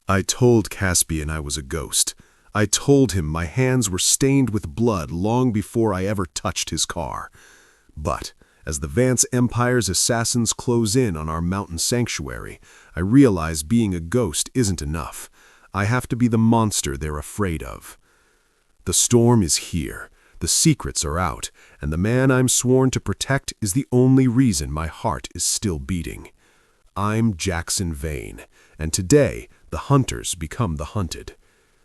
I told Caspian I was a ghost. I told him my hands were stained with blood long before I ever touched his car. But as the Vance Empire's assassins close in on our mountain sanctuary, I realize being a ghost isn't enough. I have to be the monster they're afraid of. The storm is here, the secrets are out, and the man I'm sworn to protect is the only reason my heart is still beating. I'm Jaxen Vane, and today the hunters become the hunted.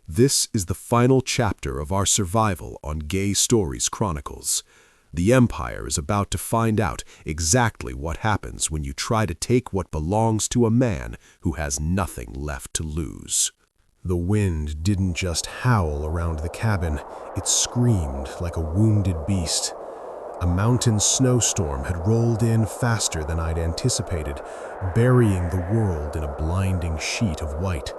This is the final chapter of our survival on Gay Stories Chronicles. The Empire is about to find out exactly what happens when you try to take what belongs to a man who has nothing left to lose. The wind didn't just howl around the cabin, it screamed like a wounded beast. A mountain snowstorm had rolled in faster than I'd anticipated, burying the world in a blinding sheet of white.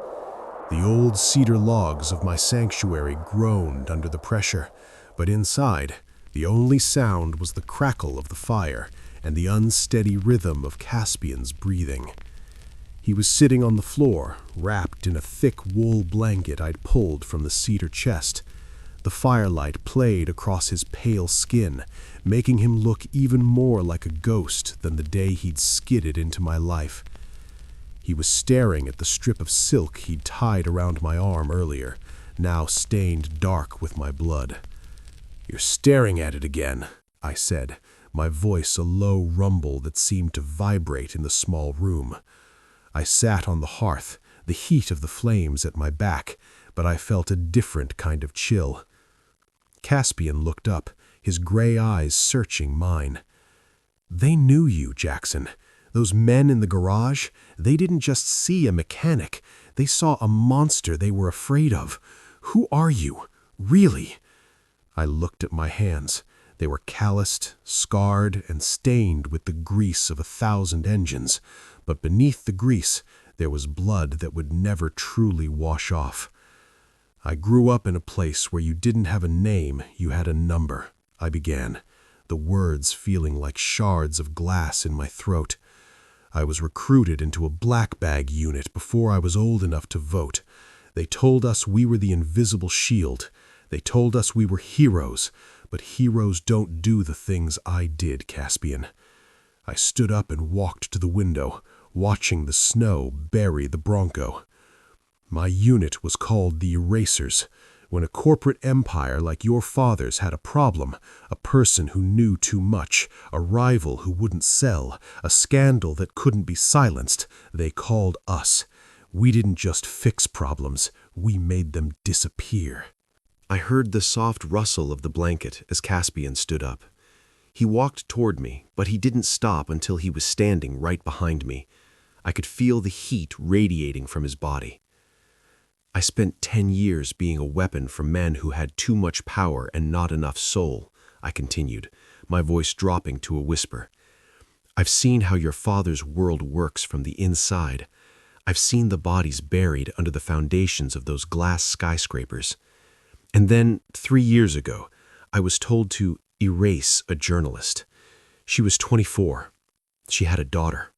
The old cedar logs of my sanctuary groaned under the pressure, but inside, the only sound was the crackle of the fire and the unsteady rhythm of Caspian's breathing. He was sitting on the floor, wrapped in a thick wool blanket I'd pulled from the cedar chest. The firelight played across his pale skin, making him look even more like a ghost than the day he'd skidded into my life. He was staring at the strip of silk he'd tied around my arm earlier, now stained dark with my blood. "You're staring at it again," I said, my voice a low rumble that seemed to vibrate in the small room. I sat on the hearth, the heat of the flames at my back, but I felt a different kind of chill. Caspian looked up, his gray eyes searching mine. "They knew you, Jaxen. Those men in the garage, they didn't just see a mechanic. They saw a monster they were afraid of. Who are you? Really?" I looked at my hands. They were calloused, scarred, and stained with the grease of 1,000 engines. But beneath the grease, there was blood that would never truly wash off. "I grew up in a place where you didn't have a name, you had a number," I began, the words feeling like shards of glass in my throat. "I was recruited into a black bag unit before I was old enough to vote. They told us we were the invisible shield. They told us we were heroes, but heroes don't do the things I did, Caspian." I stood up and walked to the window, watching the snow bury the Bronco. "My unit was called the Erasers. When a corporate empire like your father's had a problem, a person who knew too much, a rival who wouldn't sell, a scandal that couldn't be silenced, they called us. We didn't just fix problems, we made them disappear." I heard the soft rustle of the blanket as Caspian stood up. He walked toward me, but he didn't stop until he was standing right behind me. I could feel the heat radiating from his body. "I spent 10 years being a weapon for men who had too much power and not enough soul," I continued, my voice dropping to a whisper. "I've seen how your father's world works from the inside. I've seen the bodies buried under the foundations of those glass skyscrapers. And then, 3 years ago, I was told to erase a journalist. She was 24. She had a daughter."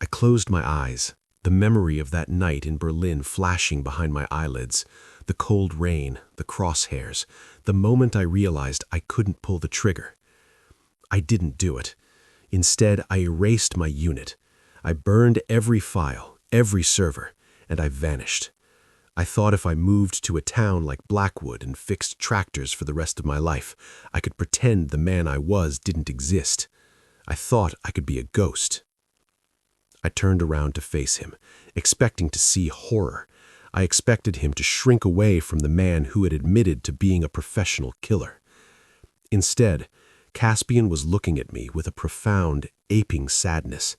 I closed my eyes, the memory of that night in Berlin flashing behind my eyelids, the cold rain, the crosshairs, the moment I realized I couldn't pull the trigger. I didn't do it. Instead, I erased my unit. I burned every file, every server, and I vanished. I thought if I moved to a town like Blackwood and fixed tractors for the rest of my life, I could pretend the man I was didn't exist. I thought I could be a ghost. I turned around to face him, expecting to see horror. I expected him to shrink away from the man who had admitted to being a professional killer. Instead, Caspian was looking at me with a profound, aping sadness.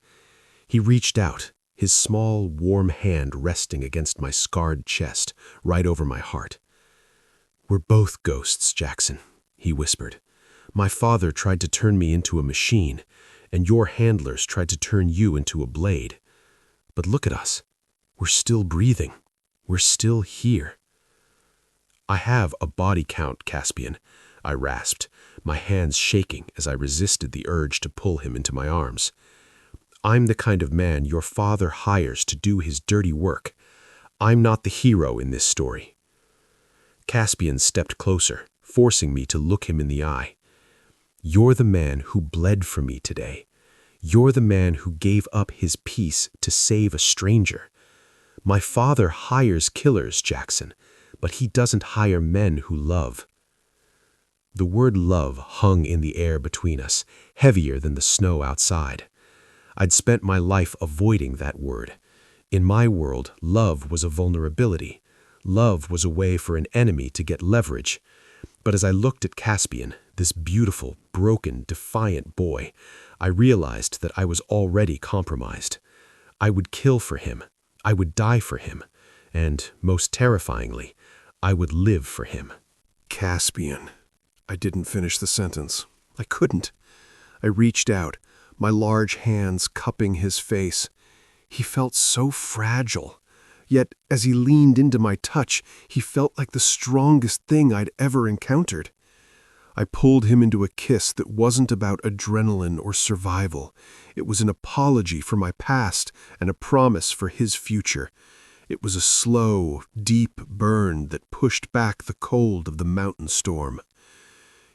He reached out, his small, warm hand resting against my scarred chest, right over my heart. "We're both ghosts, Jaxen," he whispered. "My father tried to turn me into a machine, and your handlers tried to turn you into a blade. But look at us. We're still breathing. We're still here." "I have a body count, Caspian," I rasped, my hands shaking as I resisted the urge to pull him into my arms. "I'm the kind of man your father hires to do his dirty work. I'm not the hero in this story." Caspian stepped closer, forcing me to look him in the eye. "You're the man who bled for me today. You're the man who gave up his peace to save a stranger. My father hires killers, Jaxen, but he doesn't hire men who love." The word love hung in the air between us, heavier than the snow outside. I'd spent my life avoiding that word. In my world, love was a vulnerability. Love was a way for an enemy to get leverage. But as I looked at Caspian, this beautiful, broken, defiant boy, I realized that I was already compromised. I would kill for him. I would die for him. And, most terrifyingly, I would live for him. Caspian. I didn't finish the sentence. I couldn't. I reached out, my large hands cupping his face. He felt so fragile. Yet, as he leaned into my touch, he felt like the strongest thing I'd ever encountered. I pulled him into a kiss that wasn't about adrenaline or survival. It was an apology for my past and a promise for his future. It was a slow, deep burn that pushed back the cold of the mountain storm.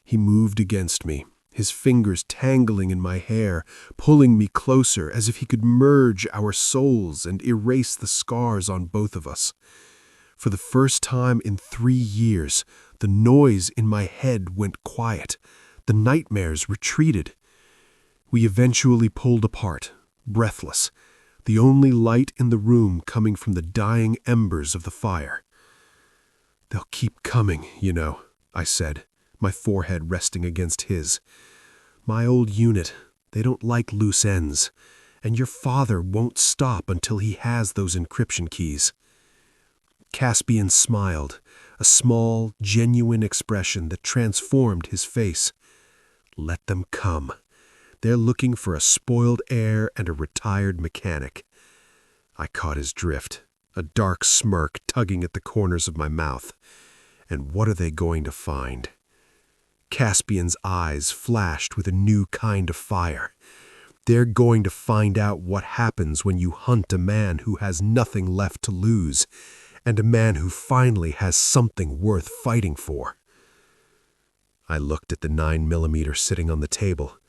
He moved against me, his fingers tangling in my hair, pulling me closer as if he could merge our souls and erase the scars on both of us. For the first time in 3 years, the noise in my head went quiet. The nightmares retreated. We eventually pulled apart, breathless, the only light in the room coming from the dying embers of the fire. "They'll keep coming, you know," I said, my forehead resting against his. "My old unit, they don't like loose ends, and your father won't stop until he has those encryption keys." Caspian smiled, a small, genuine expression that transformed his face. "Let them come. They're looking for a spoiled heir and a retired mechanic." I caught his drift, a dark smirk tugging at the corners of my mouth. "And what are they going to find?" Caspian's eyes flashed with a new kind of fire. "They're going to find out what happens when you hunt a man who has nothing left to lose, and a man who finally has something worth fighting for." I looked at the 9mm sitting on the table,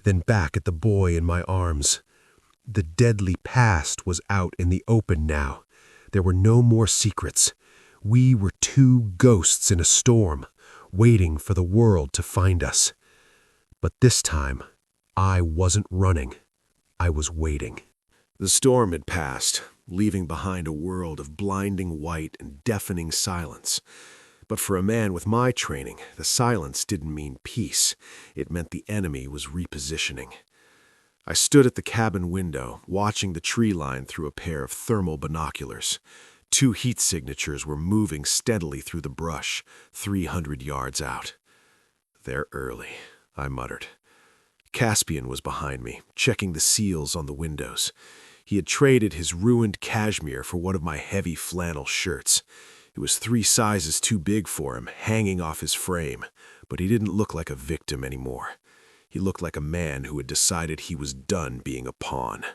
then back at the boy in my arms. The deadly past was out in the open now. There were no more secrets. We were two ghosts in a storm, waiting for the world to find us. But this time, I wasn't running. I was waiting. The storm had passed, leaving behind a world of blinding white and deafening silence. But for a man with my training, the silence didn't mean peace. It meant the enemy was repositioning. I stood at the cabin window, watching the tree line through a pair of thermal binoculars. 2 heat signatures were moving steadily through the brush, 300 yards out. "They're early," I muttered. Caspian was behind me, checking the seals on the windows. He had traded his ruined cashmere for one of my heavy flannel shirts. It was 3 sizes too big for him, hanging off his frame, but he didn't look like a victim anymore. He looked like a man who had decided he was done being a pawn.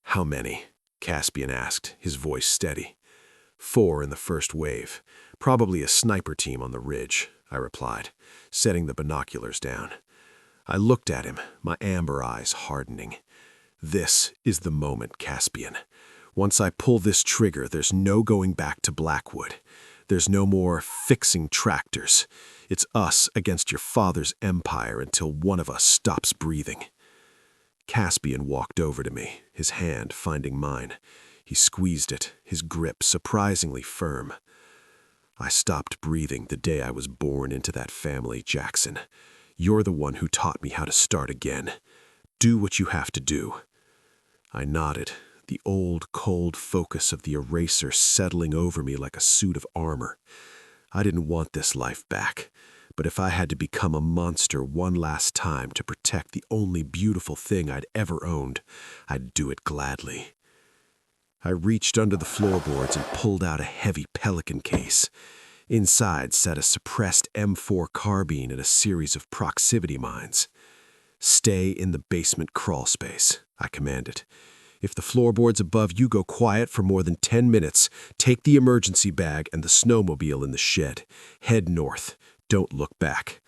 "How many?" Caspian asked, his voice steady. 4 in the first wave. Probably a sniper team on the ridge," I replied, setting the binoculars down. I looked at him, my amber eyes hardening. "This is the moment, Caspian. Once I pull this trigger, there's no going back to Blackwood. There's no more fixing tractors. It's us against your father's empire until one of us stops breathing." Caspian walked over to me, his hand finding mine. He squeezed it, his grip surprisingly firm. "I stopped breathing the day I was born into that family, Jaxen. You're the one who taught me how to start again. Do what you have to do." I nodded, the old, cold focus of the eraser settling over me like a suit of armor. I didn't want this life back, but if I had to become a monster one last time to protect the only beautiful thing I'd ever owned, I'd do it gladly. I reached under the floorboards and pulled out a heavy Pelican case. Inside sat a suppressed M4 carbine and a series of proximity mines. "Stay in the basement crawl space," I commanded. If the floorboards above you go quiet for more than 10 minutes, take the emergency bag and the snowmobile in the shed. Head north. Don't look back."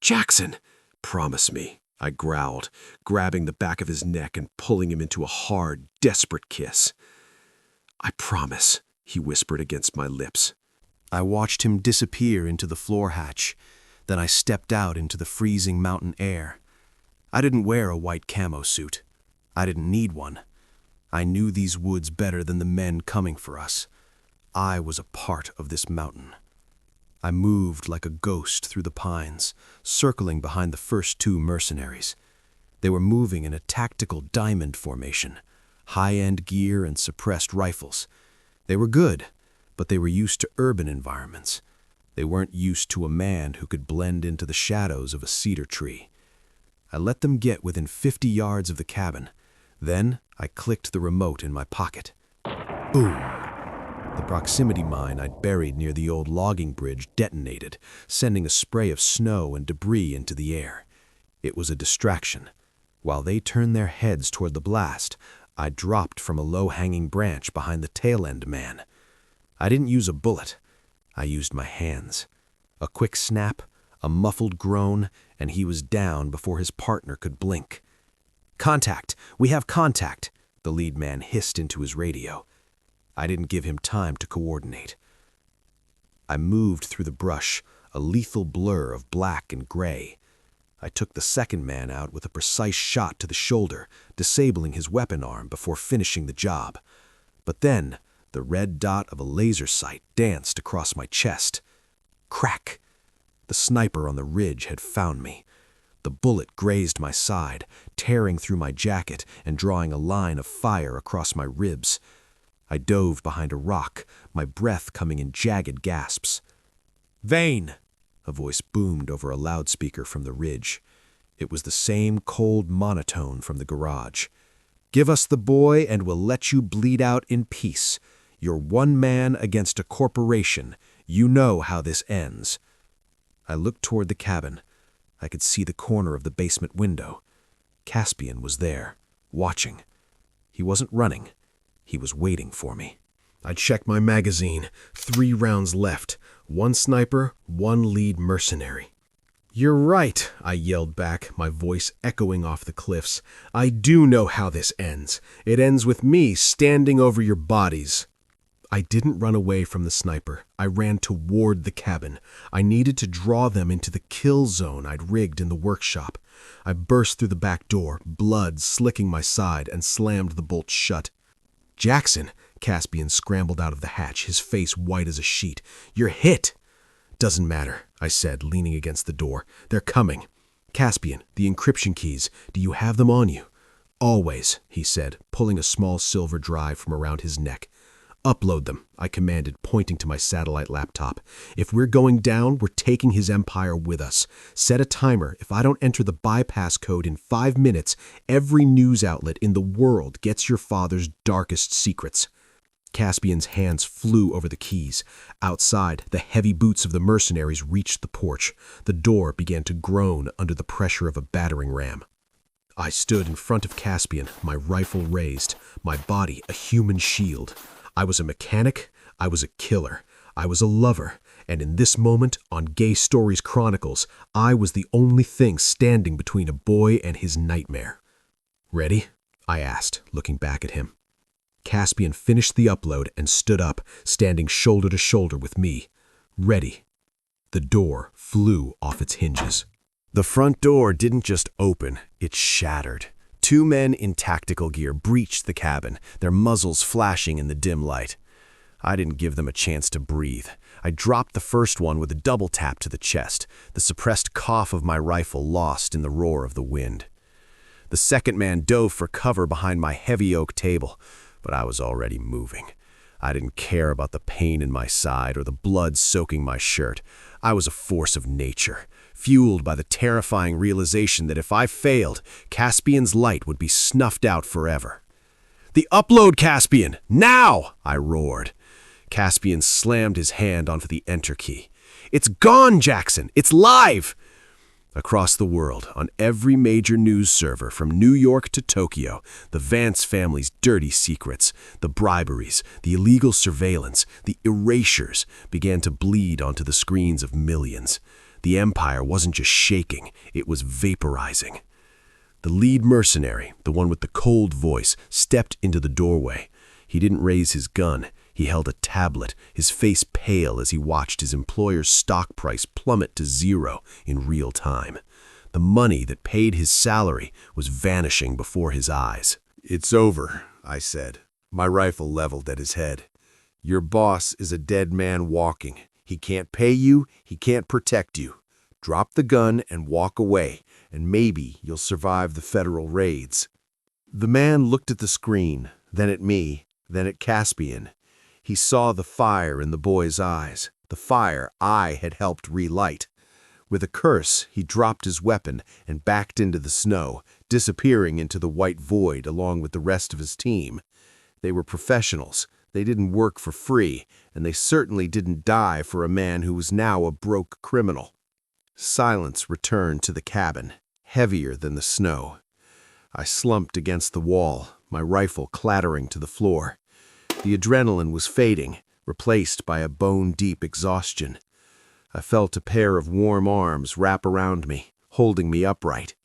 "Jaxen, promise me," I growled, grabbing the back of his neck and pulling him into a hard, desperate kiss. "I promise," he whispered against my lips. I watched him disappear into the floor hatch. Then I stepped out into the freezing mountain air. I didn't wear a white camo suit. I didn't need one. I knew these woods better than the men coming for us. I was a part of this mountain. I moved like a ghost through the pines, circling behind the first two mercenaries. They were moving in a tactical diamond formation, high-end gear and suppressed rifles. They were good, but they were used to urban environments. They weren't used to a man who could blend into the shadows of a cedar tree. I let them get within 50 yards of the cabin. Then I clicked the remote in my pocket. Boom! The proximity mine I'd buried near the old logging bridge detonated, sending a spray of snow and debris into the air. It was a distraction. While they turned their heads toward the blast, I dropped from a low-hanging branch behind the tail-end man. I didn't use a bullet. I used my hands. A quick snap, a muffled groan, and he was down before his partner could blink. "Contact! We have contact!" the lead man hissed into his radio. I didn't give him time to coordinate. I moved through the brush, a lethal blur of black and gray. I took the second man out with a precise shot to the shoulder, disabling his weapon arm before finishing the job. But then, the red dot of a laser sight danced across my chest. Crack! The sniper on the ridge had found me. The bullet grazed my side, tearing through my jacket and drawing a line of fire across my ribs. I dove behind a rock, my breath coming in jagged gasps. "Vane!" a voice boomed over a loudspeaker from the ridge. It was the same cold monotone from the garage. "Give us the boy and we'll let you bleed out in peace. You're one man against a corporation. You know how this ends." I looked toward the cabin. I could see the corner of the basement window. Caspian was there, watching. He wasn't running. He was waiting for me. I checked my magazine. 3 rounds left. 1 sniper, 1 lead mercenary. "You're right," I yelled back, my voice echoing off the cliffs. "I do know how this ends. It ends with me standing over your bodies." I didn't run away from the sniper. I ran toward the cabin. I needed to draw them into the kill zone I'd rigged in the workshop. I burst through the back door, blood slicking my side, and slammed the bolt shut. "Jaxen!" Caspian scrambled out of the hatch, his face white as a sheet. "You're hit!" "Doesn't matter," I said, leaning against the door. "They're coming. Caspian, the encryption keys, do you have them on you?" "Always," he said, pulling a small silver drive from around his neck. "Upload them," I commanded, pointing to my satellite laptop. "If we're going down, we're taking his empire with us. Set a timer. If I don't enter the bypass code in 5 minutes, every news outlet in the world gets your father's darkest secrets." Caspian's hands flew over the keys. Outside, the heavy boots of the mercenaries reached the porch. The door began to groan under the pressure of a battering ram. I stood in front of Caspian, my rifle raised, my body a human shield. I was a mechanic, I was a killer, I was a lover, and in this moment, on Gay Stories Chronicles, I was the only thing standing between a boy and his nightmare. "Ready?" I asked, looking back at him. Caspian finished the upload and stood up, standing shoulder to shoulder with me. "Ready." The door flew off its hinges. The front door didn't just open, it shattered. 2 men in tactical gear breached the cabin, their muzzles flashing in the dim light. I didn't give them a chance to breathe. I dropped the first one with a double tap to the chest, the suppressed cough of my rifle lost in the roar of the wind. The second man dove for cover behind my heavy oak table, but I was already moving. I didn't care about the pain in my side or the blood soaking my shirt. I was a force of nature, fueled by the terrifying realization that if I failed, Caspian's light would be snuffed out forever. "The upload, Caspian! Now!" I roared. Caspian slammed his hand onto the enter key. "It's gone, Jaxen! It's live!" Across the world, on every major news server from New York to Tokyo, the Vance family's dirty secrets, the briberies, the illegal surveillance, the erasures began to bleed onto the screens of millions. The empire wasn't just shaking, it was vaporizing. The lead mercenary, the one with the cold voice, stepped into the doorway. He didn't raise his gun. He held a tablet, his face pale as he watched his employer's stock price plummet to zero in real time. The money that paid his salary was vanishing before his eyes. "It's over," I said, my rifle leveled at his head. "Your boss is a dead man walking. He can't pay you, he can't protect you. Drop the gun and walk away, and maybe you'll survive the federal raids." The man looked at the screen, then at me, then at Caspian. He saw the fire in the boy's eyes, the fire I had helped relight. With a curse, he dropped his weapon and backed into the snow, disappearing into the white void along with the rest of his team. They were professionals. They didn't work for free, and they certainly didn't die for a man who was now a broke criminal. Silence returned to the cabin, heavier than the snow. I slumped against the wall, my rifle clattering to the floor. The adrenaline was fading, replaced by a bone-deep exhaustion. I felt a pair of warm arms wrap around me, holding me upright.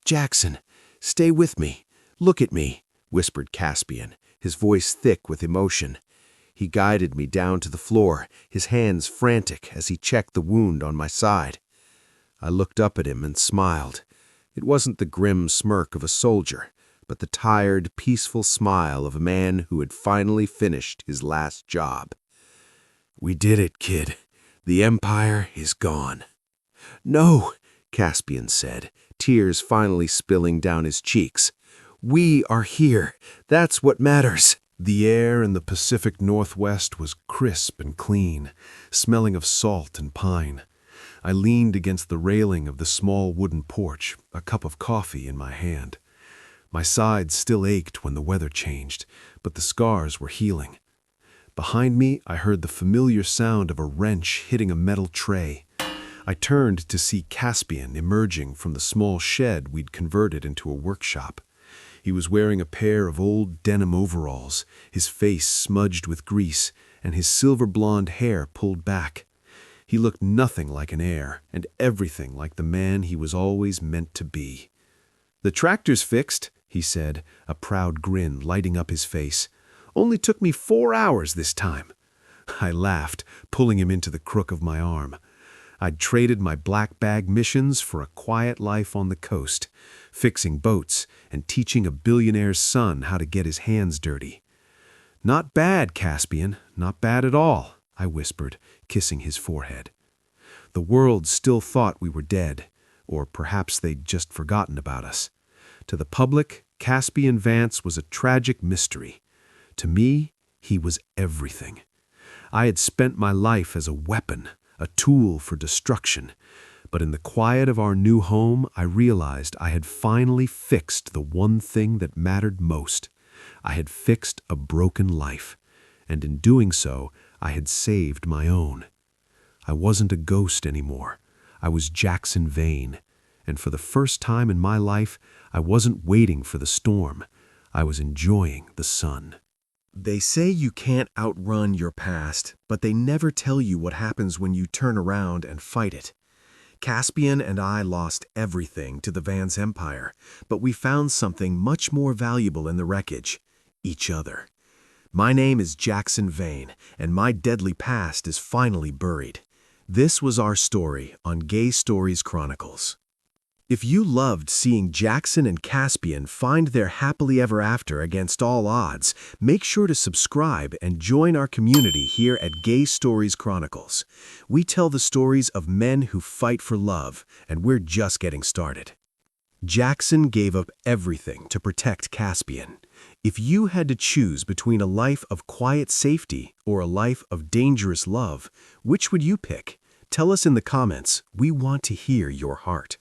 "Jaxen, stay with me. Look at me," whispered Caspian, his voice thick with emotion. He guided me down to the floor, his hands frantic as he checked the wound on my side. I looked up at him and smiled. It wasn't the grim smirk of a soldier, but the tired, peaceful smile of a man who had finally finished his last job. "We did it, kid. The empire is gone." "No," Caspian said, tears finally spilling down his cheeks. "We are here. That's what matters." The air in the Pacific Northwest was crisp and clean, smelling of salt and pine. I leaned against the railing of the small wooden porch, a cup of coffee in my hand. My sides still ached when the weather changed, but the scars were healing. Behind me, I heard the familiar sound of a wrench hitting a metal tray. I turned to see Caspian emerging from the small shed we'd converted into a workshop. He was wearing a pair of old denim overalls, his face smudged with grease, and his silver-blonde hair pulled back. He looked nothing like an heir, and everything like the man he was always meant to be. "The tractor's fixed," he said, a proud grin lighting up his face. "Only took me 4 hours this time." I laughed, pulling him into the crook of my arm. I'd traded my black bag missions for a quiet life on the coast, fixing boats and teaching a billionaire's son how to get his hands dirty. "Not bad, Caspian, not bad at all," I whispered, kissing his forehead. The world still thought we were dead, or perhaps they'd just forgotten about us. To the public, Caspian Vance was a tragic mystery. To me, he was everything. I had spent my life as a weapon, a tool for destruction, but in the quiet of our new home, I realized I had finally fixed the one thing that mattered most. I had fixed a broken life, and in doing so, I had saved my own. I wasn't a ghost anymore. I was Jaxen Vane, and for the first time in my life, I wasn't waiting for the storm. I was enjoying the sun. They say you can't outrun your past, but they never tell you what happens when you turn around and fight it. Caspian and I lost everything to the Vance Empire, but we found something much more valuable in the wreckage: each other. My name is Jaxen Vane, and my deadly past is finally buried. This was our story on Gay Stories Chronicles. If you loved seeing Jaxen and Caspian find their happily ever after against all odds, make sure to subscribe and join our community here at Gay Stories Chronicles. We tell the stories of men who fight for love, and we're just getting started. Jaxen gave up everything to protect Caspian. If you had to choose between a life of quiet safety or a life of dangerous love, which would you pick? Tell us in the comments. We want to hear your heart.